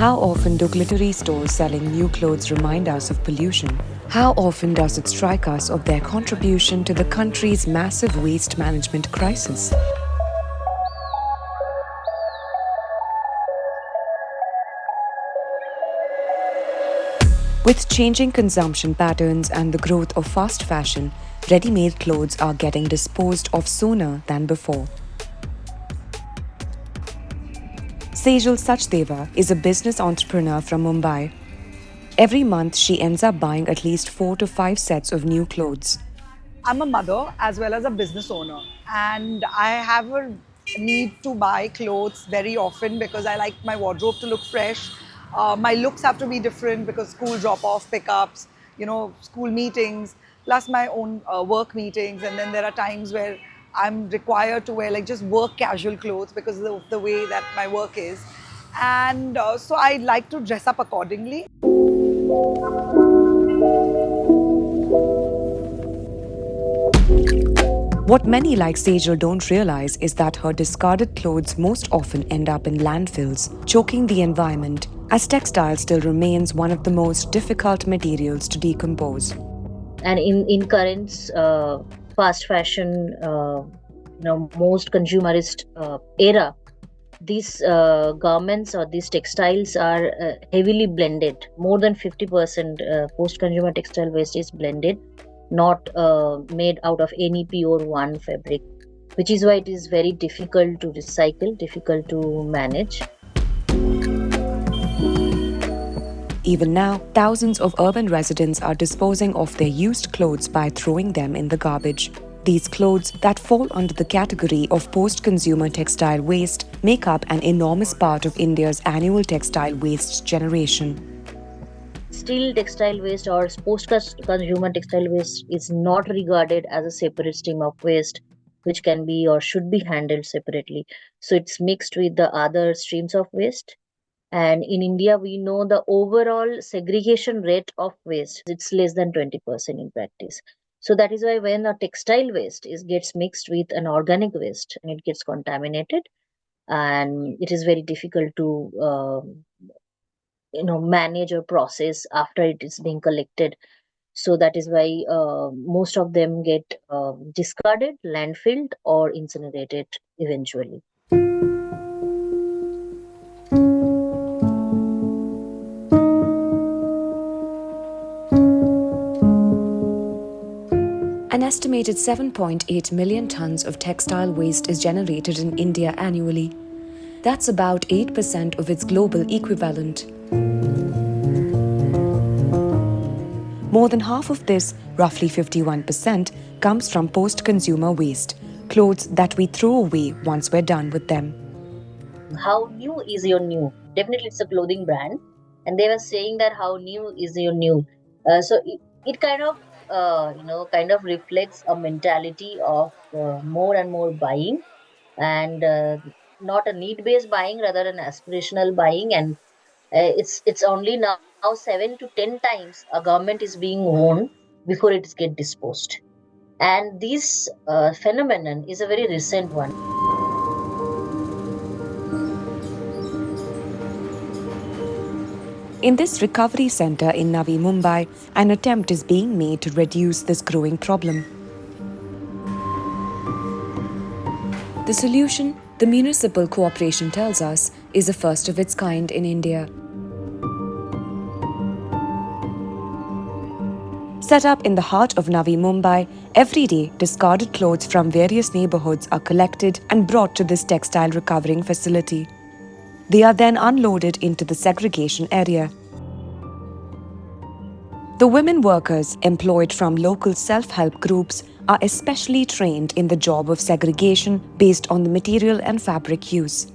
How often do glittery stores selling new clothes remind us of pollution? How often does it strike us of their contribution to the country's massive waste management crisis? With changing consumption patterns and the growth of fast fashion, ready-made clothes are getting disposed of sooner than before. Sejal Sachdeva is a business entrepreneur from Mumbai. Every month, she ends up buying at least 4 to 5 sets of new clothes. I'm a mother as well as a business owner, and I have a need to buy clothes very often because I like my wardrobe to look fresh. My looks have to be different because school drop off, pickups, school meetings, plus my own work meetings. And then there are times where I'm required to wear like just work casual clothes because of the way that my work is. And so I like to dress up accordingly. What many like Sejal don't realize is that her discarded clothes most often end up in landfills, choking the environment, as textile still remains one of the most difficult materials to decompose. And in current fast fashion, most consumerist era, these garments or these textiles are heavily blended. More than 50% post-consumer textile waste is blended, not made out of any pure one fabric, which is why it is very difficult to recycle, difficult to manage. Even now, thousands of urban residents are disposing of their used clothes by throwing them in the garbage. These clothes that fall under the category of post-consumer textile waste make up an enormous part of India's annual textile waste generation. Still, textile waste or post-consumer textile waste is not regarded as a separate stream of waste, which can be or should be handled separately. So it's mixed with the other streams of waste. And in India, we know the overall segregation rate of waste, it's less than 20% in practice. So that is why when a textile waste gets mixed with an organic waste and it gets contaminated, and it is very difficult to manage or process after it is being collected. So that is why most of them get discarded, landfilled, or incinerated eventually. An estimated 7.8 million tons of textile waste is generated in India annually. That's about 8% of its global equivalent. More than half of this, roughly 51%, comes from post-consumer waste, clothes that we throw away once we're done with them. How new is your new? Definitely, it's a clothing brand, and they were saying that how new is your new. So it kind of kind of reflects a mentality of more and more buying, and not a need based buying, rather an aspirational buying. And it's only now 7 to 10 times a garment is being worn before it get disposed, and this phenomenon is a very recent one. In this recovery center in Navi Mumbai, an attempt is being made to reduce this growing problem. The solution, the municipal cooperation tells us, is the first of its kind in India. Set up in the heart of Navi Mumbai, every day discarded clothes from various neighborhoods are collected and brought to this textile recovering facility. They are then unloaded into the segregation area. The women workers employed from local self-help groups are especially trained in the job of segregation based on the material and fabric use.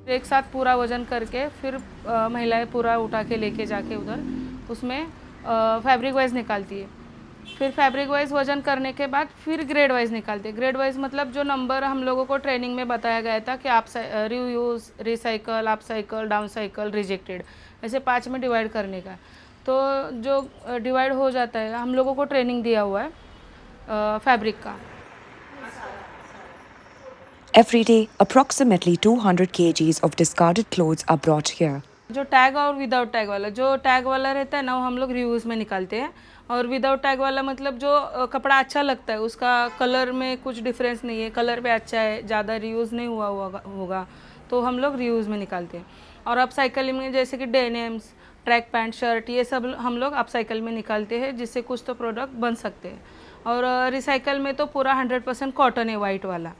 एक साथ पूरा वजन करके फिर महिलाएं पूरा उठा के लेके जाके उधर उसमें फैब्रिक वाइज निकालती है। फिर फैब्रिक वाइज वजन करने के बाद फिर ग्रेड वाइज निकालते हैं। ग्रेड वाइज मतलब जो नंबर हम लोगों को ट्रेनिंग में बताया गया था कि आप reuse, recycle, up cycle, down cycle, rejected, ऐसे 5 में डिवाइड करने का। तो जो डिवाइड हो जाता है, हम लोगों को ट्रेनिंग दिया हुआ है फैब्रिक का। Every day, approximately 200 kgs of discarded clothes are brought here. जो टैग और विदाउट टैग वाला, जो टैग वाला रहता है ना वो हम लोग रीयूज़ में निकालते हैं, और विदाउट टैग वाला मतलब जो कपड़ा अच्छा लगता है, उसका कलर में कुछ डिफरेंस नहीं है, कलर पे अच्छा है, ज़्यादा रीयूज़ नहीं हुआ होगा तो हम लोग रीयूज़ में निकालते हैं। और अपसाइकलिंग में जैसे कि डेनिम्स, ट्रैक पैंट, शर्ट, ये सब हम लोग अपसाइकल में निकालते हैं, जिससे कुछ तो प्रोडक्ट बन सकते हैं। और रिसाइकल में तो पूरा 100% कॉटन है, वाइट वाला,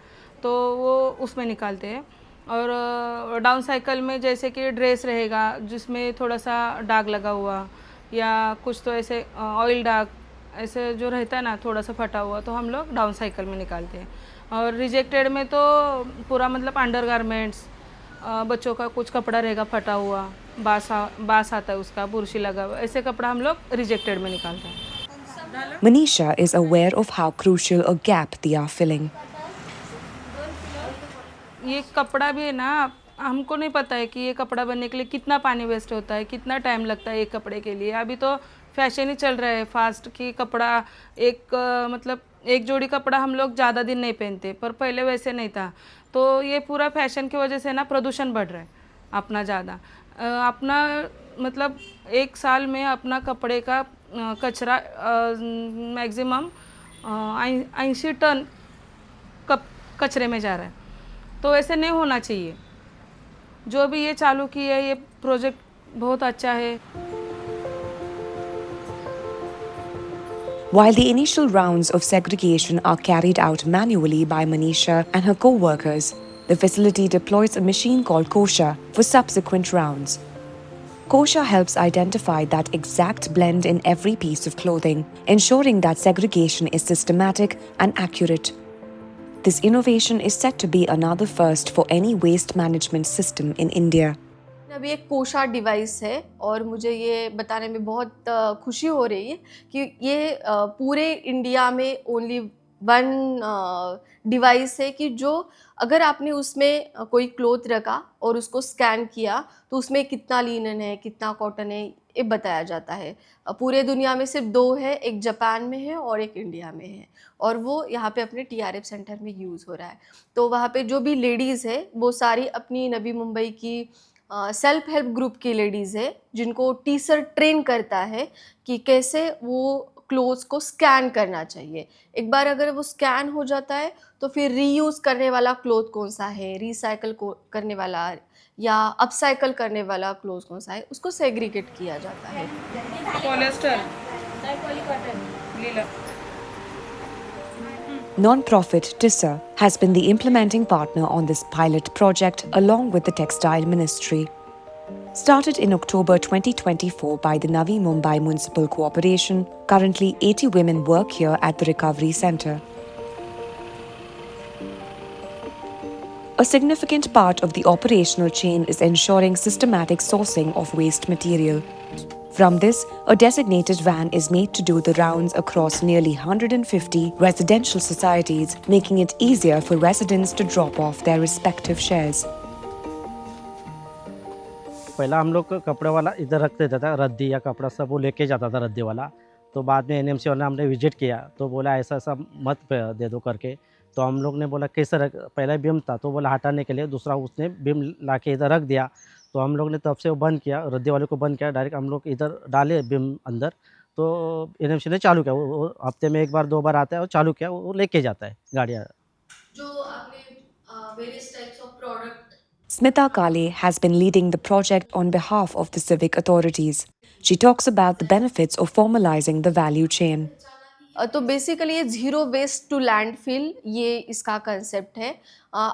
तो वो उसमें निकालते हैं। और डाउन साइकिल में जैसे कि ड्रेस रहेगा जिसमें थोड़ा सा दाग लगा हुआ, या कुछ तो ऐसे ऑयल दाग ऐसे जो रहता है ना थोड़ा सा फटा हुआ, तो हम लोग डाउन साइकिल में निकालते हैं। और रिजेक्टेड में तो पूरा मतलब अंडर गारमेंट्स, बच्चों का कुछ कपड़ा रहेगा फटा हुआ, बास आता है उसका, बुरशी लगा हुआ, ऐसे कपड़ा हम लोग रिजेक्टेड में निकालते हैं। Manisha is aware of how crucial a gap they are filling. ये कपड़ा भी है ना, हमको नहीं पता है कि ये कपड़ा बनने के लिए कितना पानी वेस्ट होता है, कितना टाइम लगता है एक कपड़े के लिए। अभी तो फैशन ही चल रहा है फास्ट कि कपड़ा मतलब एक जोड़ी कपड़ा हम लोग ज़्यादा दिन नहीं पहनते, पर पहले वैसे नहीं था। तो ये पूरा फैशन की वजह से ना प्रदूषण बढ़ रहा है अपना ज़्यादा। अपना मतलब एक साल में अपना कपड़े का कचरा मैक्सिमम 80 टन कचरे में जा रहा है, तो ऐसे नहीं होना चाहिए। जो भी ये चालू किया है ये प्रोजेक्ट बहुत अच्छा है। While the initial rounds of segregation are carried out manually by Manisha and her co-workers, the facility deploys a machine called Kosha for subsequent rounds. Kosha helps identify that exact blend in every piece of clothing, ensuring that segregation is systematic and accurate. This innovation is set to be another first for any waste management system in India. अभी एक कोशा device है और मुझे ये बताने में बहुत खुशी हो रही है कि ये पूरे इंडिया में ओनली वन डिवाइस है कि जो अगर आपने उसमें कोई क्लोथ रखा और उसको स्कैन किया तो उसमें कितना लिनन है, कितना कॉटन है, ये बताया जाता है। पूरे दुनिया में सिर्फ 2 है, एक जापान में है और एक इंडिया में है, और वो यहाँ पे अपने TRF सेंटर में यूज़ हो रहा है। तो वहाँ पे जो भी लेडीज़ है वो सारी अपनी नवी मुंबई की सेल्फ हेल्प ग्रुप की लेडीज़ है, जिनको टीचर ट्रेन करता है कि कैसे वो क्लोथ्स को स्कैन करना चाहिए। एक बार अगर वो स्कैन हो जाता है तो फिर रीयूज़ करने वाला क्लोथ कौन सा है, रिसाइकल करने वाला या अपसाइकल करने वाला क्लोथ कौन सा है, उसको सेग्रीगेट किया जाता है। Polyester, Leela. Non-profit TISA has been the implementing partner on this pilot project along with the Textile Ministry. Started in October 2024 by the Navi Mumbai Municipal Corporation, currently 80 women work here at the Recovery Centre. A significant part of the operational chain is ensuring systematic sourcing of waste material. From this, a designated van is made to do the rounds across nearly 150 residential societies, making it easier for residents to drop off their respective shares. पहला हम लोग कपड़े वाला इधर रख देता था, रद्दी या कपड़ा सब वो लेके जाता था रद्दी वाला। तो बाद में NMC वाला हमने विजिट किया तो बोला ऐसा ऐसा मत दे दो करके। तो हम लोग ने बोला कैसे रख, पहले बिम था तो बोला हटाने के लिए दूसरा उसने बिम ला के इधर रख दिया। तो हम लोग ने तब से वो बंद किया, रद्दी वाले को बंद किया, डायरेक्ट हम लोग इधर डाले बिम अंदर। तो NMC ने चालू किया, वो हफ्ते में 1 बार 2 बार आता है और चालू किया, वो लेके जाता है गाड़ियाँ। जो आपने various types of product Smita Kale has been leading the project on behalf of the civic authorities. She talks about the benefits of formalizing the value chain. तो बेसिकली ये ज़ीरो वेस्ट टू लैंडफिल, ये इसका concept है।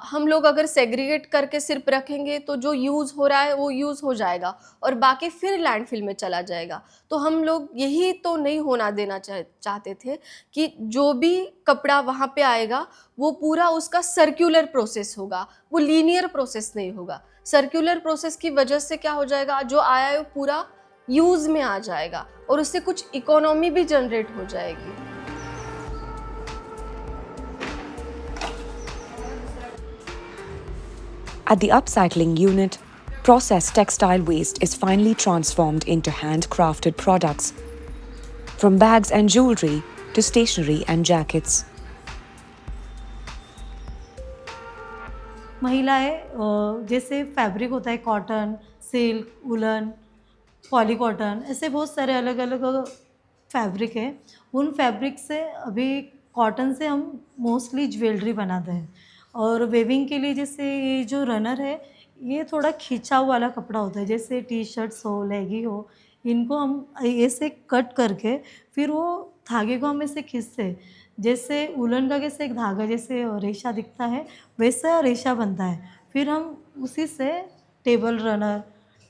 हम लोग अगर segregate करके सिर्फ रखेंगे तो जो यूज़ हो रहा है वो यूज़ हो जाएगा और बाकी फिर लैंडफिल में चला जाएगा। तो हम लोग यही तो नहीं होना देना चाहते थे कि जो भी कपड़ा वहाँ पे आएगा वो पूरा उसका सर्कुलर प्रोसेस होगा, वो लीनियर प्रोसेस नहीं होगा। सर्कुलर प्रोसेस की वजह से क्या हो जाएगा, जो आया है वो पूरा यूज़ में आ जाएगा और उससे कुछ इकोनॉमी भी जनरेट हो जाएगी। At the upcycling unit, processed textile waste is finally transformed into handcrafted products, from bags and jewelry to stationery and jackets. महिलाएं जैसे फैब्रिक होता है cotton, silk, woollen, poly cotton, ऐसे बहुत सारे अलग अलग फैब्रिक है। उन फैब्रिक से अभी कॉटन से हम मोस्टली ज्वेलरी बनाते हैं। और वेविंग के लिए जैसे ये जो रनर है, ये थोड़ा खिंचाव वाला कपड़ा होता है, जैसे टी शर्ट्स हो, लेगी हो, इनको हम ऐसे कट करके फिर वो धागे को हम ऐसे खींचते हैं। जैसे उलन का कैसे एक धागा जैसे रेशा दिखता है, वैसा रेशा बनता है। फिर हम उसी से टेबल रनर,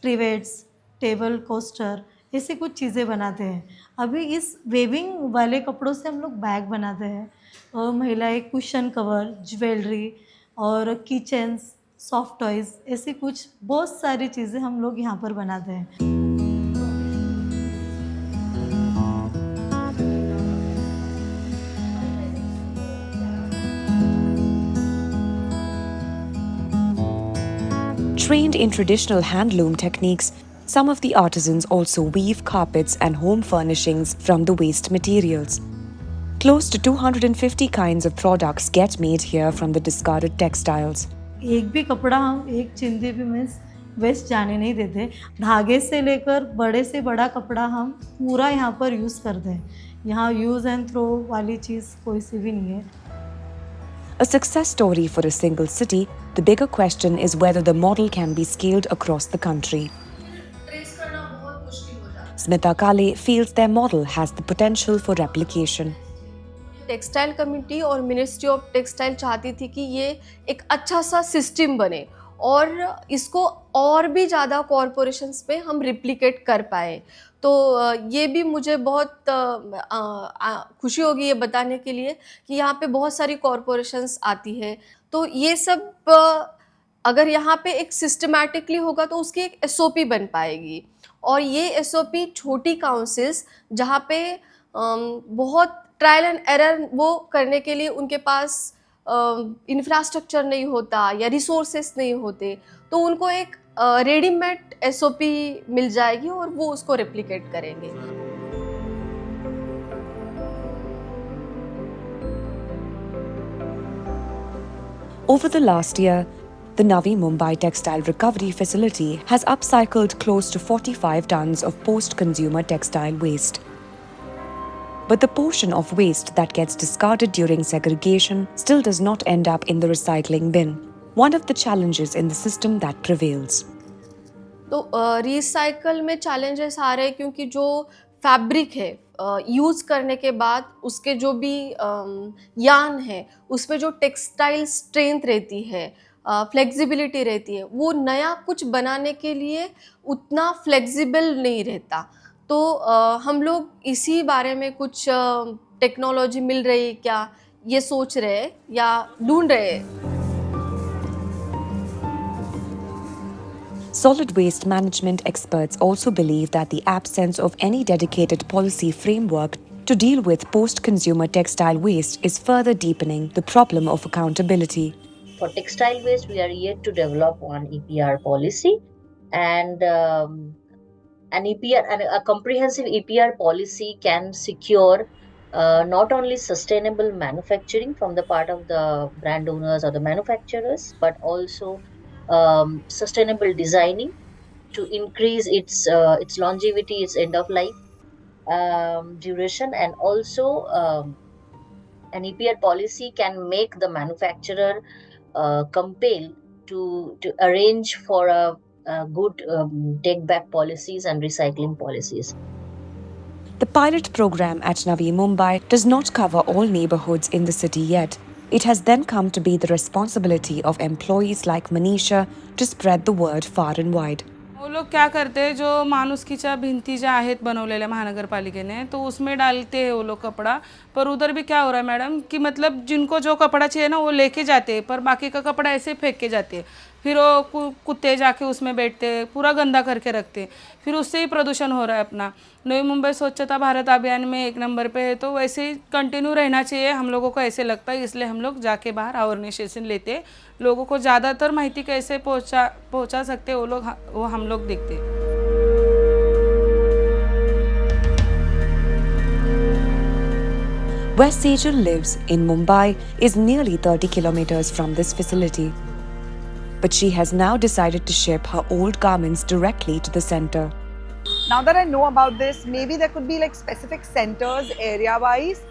ट्रिवेट्स, टेबल कोस्टर, ऐसी कुछ चीज़ें बनाते हैं। अभी इस वेविंग वाले कपड़ों से हम लोग बैग बनाते हैं, और महिलाएं कुशन कवर, ज्वेलरी और किचन्स, सॉफ्ट टॉयज़, ऐसी कुछ बहुत सारी चीज़ें हम लोग यहाँ पर बनाते हैं। Trained in traditional handloom techniques, some of the artisans also weave carpets and home furnishings from the waste materials. Close to 250 kinds of products get made here from the discarded textiles. एक भी कपड़ा हम एक चिंदी भी में waste जाने नहीं देते। धागे से लेकर बड़े से बड़ा कपड़ा हम पूरा यहाँ पर यूज़ करते हैं। यहाँ यूज़ एंड थ्रो वाली चीज़ कोई सी भी नहीं है। A success story for a single city, the bigger question is whether the model can be scaled across the country. Smita Kale feels their model has the potential for replication. Textile committee और ministry of textile चाहती थी कि ये एक अच्छा सा system बने और इसको और भी ज़्यादा कॉरपोरेशंस में हम रिप्लिकेट कर पाए। तो ये भी मुझे बहुत खुशी होगी ये बताने के लिए कि यहाँ पे बहुत सारी कॉरपोरेशंस आती है। तो ये सब अगर यहाँ पे एक सिस्टमैटिकली होगा तो उसकी एक एसओपी बन पाएगी। और ये एसओपी छोटी काउंसिल्स जहाँ पे बहुत ट्रायल एंड एरर वो करने के लिए उनके पास इंफ्रास्ट्रक्चर नहीं होता या रिसोर्सेस नहीं होते, तो उनको एक रेडीमेड एसओपी मिल जाएगी और वो उसको रेप्लिकेट करेंगे। Over the last year, the Navi Mumbai Textile Recovery Facility has upcycled close to 45 tons of post-consumer textile waste. But the portion of waste that gets discarded during segregation still does not end up in the recycling bin, one of the challenges in the system that prevails. तो recycle में challenges आ रहे हैं क्योंकि जो fabric है use करने के बाद उसके जो भी यान है उसमें जो टेक्सटाइल स्ट्रेंथ रहती है, फ्लेक्सिबिलिटी रहती है, वो नया कुछ बनाने के लिए उतना फ्लेक्सिबल नहीं रहता। तो हम लोग इसी बारे में कुछ टेक्नोलॉजी मिल रही है क्या ये सोच रहे हैं या ढूंढ रहे हैं। Solid waste management experts also believe that the absence of any dedicated policy framework to deal with post-consumer textile waste is further deepening the problem of accountability. For textile waste, we are yet to develop one EPR policy, and a comprehensive EPR policy can secure not only sustainable manufacturing from the part of the brand owners or the manufacturers, but also sustainable designing to increase its longevity, its end of life duration, and also an EPR policy can make the manufacturer compel to arrange for a good take back policies and recycling policies. The pilot program at Navi Mumbai does not cover all neighborhoods in the city yet. It has then come to be the responsibility of employees like Manisha to spread the word far and wide. वो लोग क्या करते हैं, जो माणुसकीच्या भिंती ज्या आहेत बनवलेल्या महानगरपालिकेने, तो उसमें डालते हैं वो लोग कपड़ा। पर उधर भी क्या हो रहा है मैडम कि मतलब जिनको जो कपड़ा चाहिए ना वो लेके जाते हैं, पर बाकी का कपड़ा ऐसे फेंक के जाते हैं। फिर वो कुत्ते जाके उसमें बैठते हैं, पूरा गंदा करके रखते हैं, फिर उससे ही प्रदूषण हो रहा है अपना। नवी मुंबई स्वच्छता भारत अभियान में 1 नंबर पे है, तो वैसे ही कंटिन्यू रहना चाहिए, हम लोगों को ऐसे लगता है। इसलिए हम लोग जाके बाहर अवेयरनेसेशन लेते, लोगों को ज़्यादातर माहिती कैसे पहुँचा सकते वो हम लोग देखते। Where Sejal lives in Mumbai is nearly 30 kilometers from this facility. but she has now decided to ship her old garments directly to the center. Now that I know about this, maybe there could be like specific centers area-wise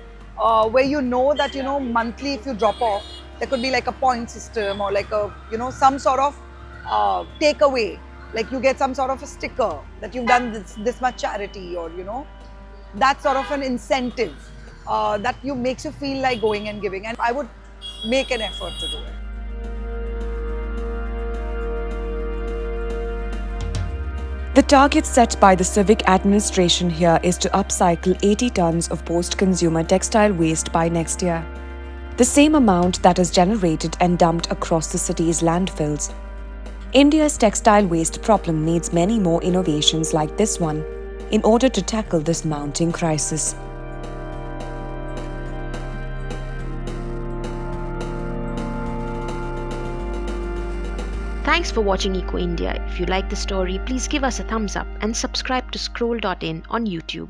where you know that, you know, monthly if you drop off, there could be like a point system or like a, you know, some sort of takeaway. Like you get some sort of a sticker that you've done this much charity, or, you know, that sort of an incentive that makes you feel like going and giving. And I would make an effort to do it. The target set by the civic administration here is to upcycle 80 tons of post-consumer textile waste by next year, the same amount that is generated and dumped across the city's landfills. India's textile waste problem needs many more innovations like this one in order to tackle this mounting crisis. Thanks for watching Eco India. If you like the story, please give us a thumbs up and subscribe to Scroll.in on YouTube.